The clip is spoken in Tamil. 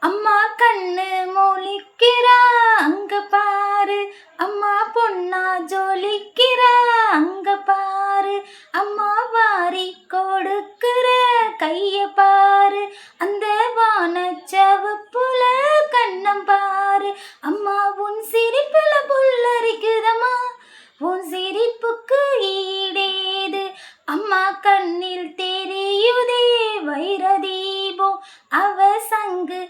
அம்மா கண்ணு மொழிக்கிறா அங்க பாரு, அம்மா பொண்ணா ஜொலிக்கிறா அங்க பாரு, அம்மா வாரி கொடுக்கிற கைய பாரு, அந்த வானச்சவப்புல கண்ணம் பாரு. அம்மா உன் சிரிப்புல புல்லரிக்குதம்மா, உன் சிரிப்புக்கு ஈடேது. அம்மா கண்ணில் தெரியுதே வைர தீபம், அவ சங்கு